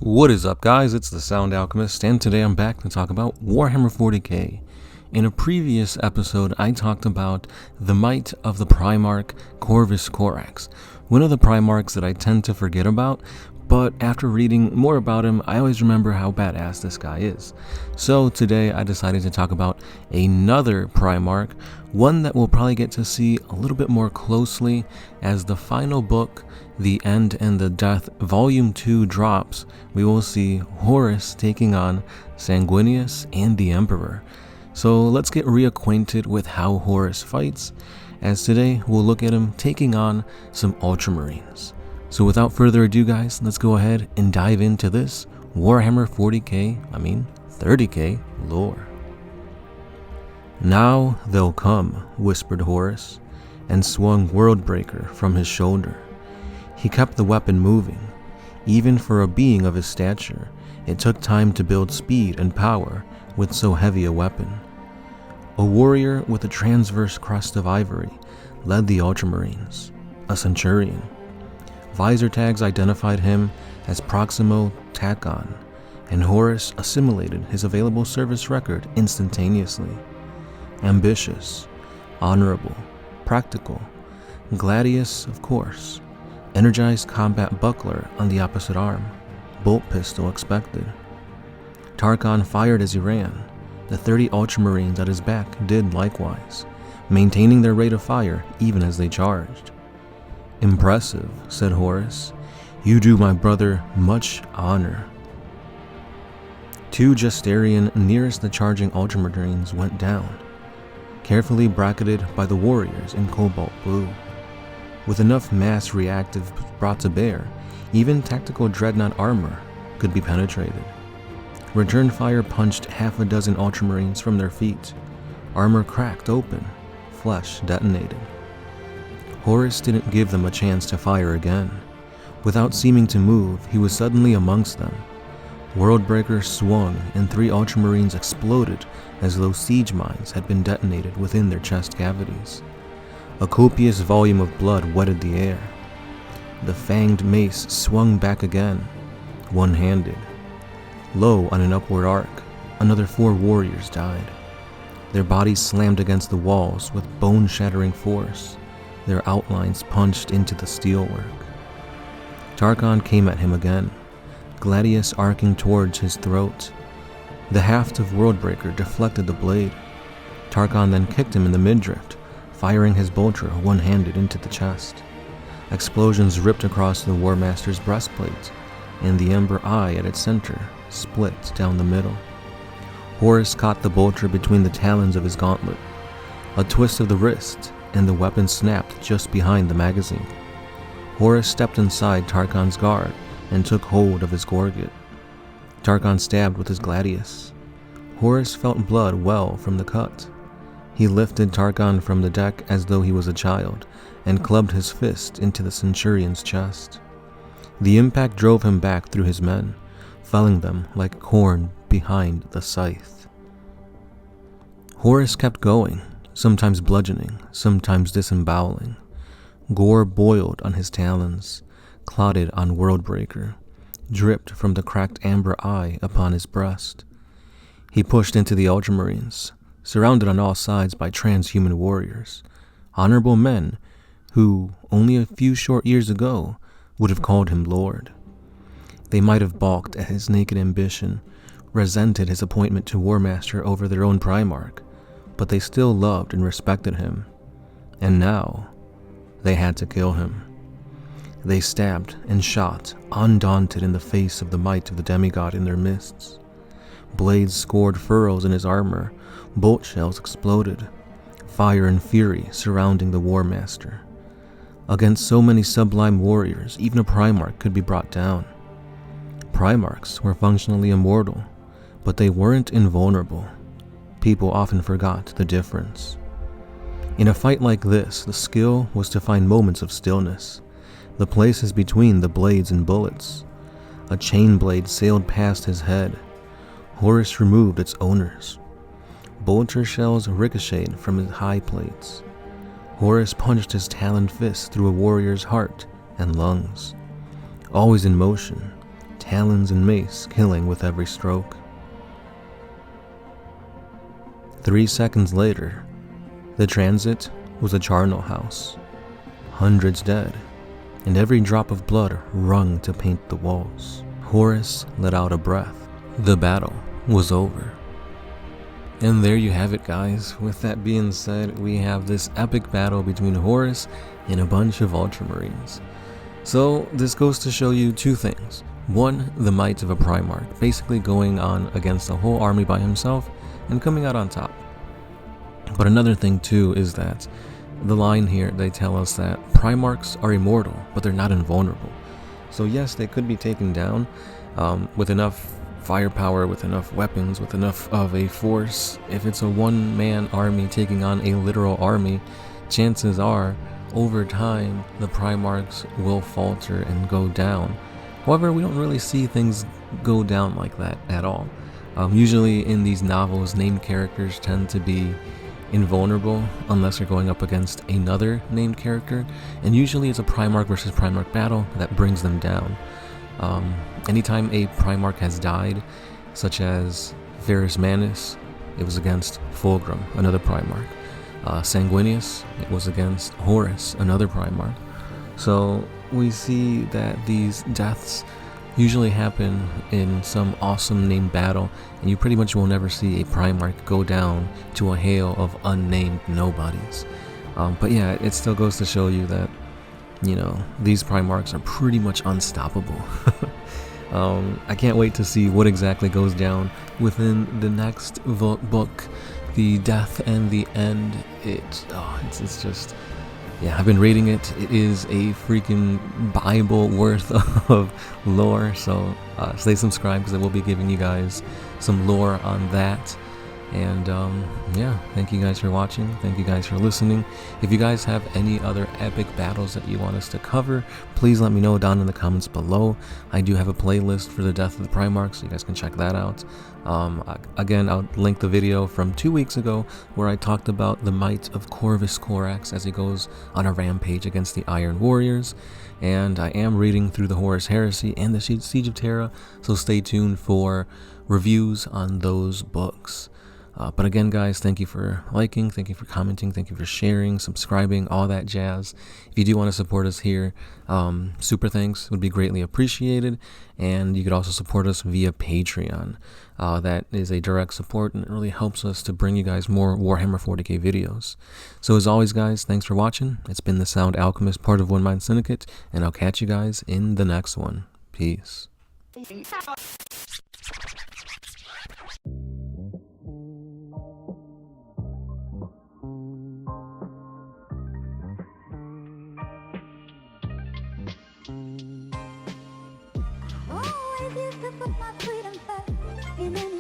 What is up, guys? It's the Sound Alchemist, and today I'm back to talk about Warhammer 40K. In a previous episode, I talked about the might of the Primarch Corvus Corax, one of the Primarchs that I tend to forget about, but after reading more about him, I always remember how badass this guy is. So today I decided to talk about another Primarch, one that we'll probably get to see a little bit more closely as the final book, The End and the Death, Volume 2 drops. We will see Horus taking on Sanguinius and the Emperor. So let's get reacquainted with how Horus fights, as today we'll look at him taking on some Ultramarines. So without further ado, guys, let's go ahead and dive into this Warhammer 30K lore. Now they'll come, whispered Horus, and swung Worldbreaker from his shoulder. He kept the weapon moving. Even for a being of his stature, it took time to build speed and power with so heavy a weapon. A warrior with a transverse crest of ivory led the Ultramarines, a centurion. Visor tags identified him as Proximo Tacon, and Horus assimilated his available service record instantaneously. Ambitious, honorable, practical, Gladius, of course. Energized combat buckler on the opposite arm, bolt pistol expected. Tarkon fired as he ran. The 30 Ultramarines at his back did likewise, maintaining their rate of fire even as they charged. Impressive, said Horus. You do my brother much honor. 2 Jestarian nearest the charging Ultramarines went down, carefully bracketed by the warriors in cobalt blue. With enough mass reactive brought to bear, even tactical dreadnought armor could be penetrated. Return fire punched half a dozen Ultramarines from their feet. Armor cracked open, flesh detonated. Horus didn't give them a chance to fire again. Without seeming to move, he was suddenly amongst them. Worldbreaker swung, and 3 Ultramarines exploded as though siege mines had been detonated within their chest cavities. A copious volume of blood wetted the air. The fanged mace swung back again, one-handed. Low on an upward arc, another 4 warriors died. Their bodies slammed against the walls with bone-shattering force, their outlines punched into the steelwork. Tarkon came at him again, Gladius arcing towards his throat. The haft of Worldbreaker deflected the blade. Tarkon then kicked him in the midriff, firing his bolter one-handed into the chest. Explosions ripped across the War Master's breastplate, and the ember eye at its center split down the middle. Horus caught the bolter between the talons of his gauntlet. A twist of the wrist, and the weapon snapped just behind the magazine. Horus stepped inside Tarkon's guard and took hold of his gorget. Tarkon stabbed with his gladius. Horus felt blood well from the cut. He lifted Tarkon from the deck as though he was a child, and clubbed his fist into the centurion's chest. The impact drove him back through his men, felling them like corn behind the scythe. Horus kept going, sometimes bludgeoning, sometimes disemboweling. Gore boiled on his talons, clotted on Worldbreaker, dripped from the cracked amber eye upon his breast. He pushed into the Ultramarines, surrounded on all sides by transhuman warriors, honorable men who, only a few short years ago, would have called him Lord. They might have balked at his naked ambition, resented his appointment to War Master over their own Primarch, but they still loved and respected him. And now, they had to kill him. They stabbed and shot, undaunted in the face of the might of the demigod in their midst. Blades scored furrows in his armor, bolt shells exploded, fire and fury surrounding the War Master. Against so many sublime warriors, even a Primarch could be brought down. Primarchs were functionally immortal, but they weren't invulnerable. People often forgot the difference. In a fight like this, the skill was to find moments of stillness, the places between the blades and bullets. A chain blade sailed past his head. Horus removed its owners. Bolter shells ricocheted from his high plates. Horus punched his taloned fist through a warrior's heart and lungs. Always in motion, talons and mace killing with every stroke. 3 seconds later, the transit was a charnel house, hundreds dead, and every drop of blood wrung to paint the walls. Horus let out a breath. The battle was over. And there you have it, guys. With that being said, we have this epic battle between Horus and a bunch of Ultramarines. So this goes to show you two things. One, the might of a Primarch, basically going on against a whole army by himself and coming out on top. But another thing too is that the line here, they tell us that Primarchs are immortal, but they're not invulnerable. So yes, they could be taken down with enough firepower, with enough weapons, with enough of a force. If it's a one-man army taking on a literal army, chances are, over time, the Primarchs will falter and go down. However, we don't really see things go down like that at all. Usually in these novels, named characters tend to be invulnerable unless you're going up against another named character, and usually it's a Primarch versus Primarch battle that brings them down. Anytime a Primarch has died, such as Varus Manus, it was against Fulgrim, another Primarch. Sanguinius, it was against Horus, another Primarch. So we see that these deaths usually happen in some awesome named battle, and you pretty much will never see a Primarch go down to a hail of unnamed nobodies. But yeah, it still goes to show you that, you know, these Primarchs are pretty much unstoppable. I can't wait to see what exactly goes down within the next book, The Death and the End. It's just, yeah, I've been reading it. It is a freaking Bible worth of lore, so stay subscribed because I will be giving you guys some lore on that. And yeah, thank you guys for watching. Thank you guys for listening. If you guys have any other epic battles that you want us to cover, please let me know down in the comments below. I do have a playlist for the Death of the Primarchs, so you guys can check that out. Again, I'll link the video from 2 weeks ago where I talked about the might of Corvus Corax as he goes on a rampage against the Iron Warriors. And I am reading through the Horus Heresy and the Siege of Terra, so stay tuned for reviews on those books. But again, guys, thank you for liking, thank you for commenting, thank you for sharing, subscribing, all that jazz. If you do want to support us here, super thanks would be greatly appreciated. And you could also support us via Patreon. That is a direct support, and it really helps us to bring you guys more Warhammer 40K videos. So as always, guys, thanks for watching. It's been the Sound Alchemist, part of One Mind Syndicate, and I'll catch you guys in the next one. Peace. Always used to put my freedom first, and then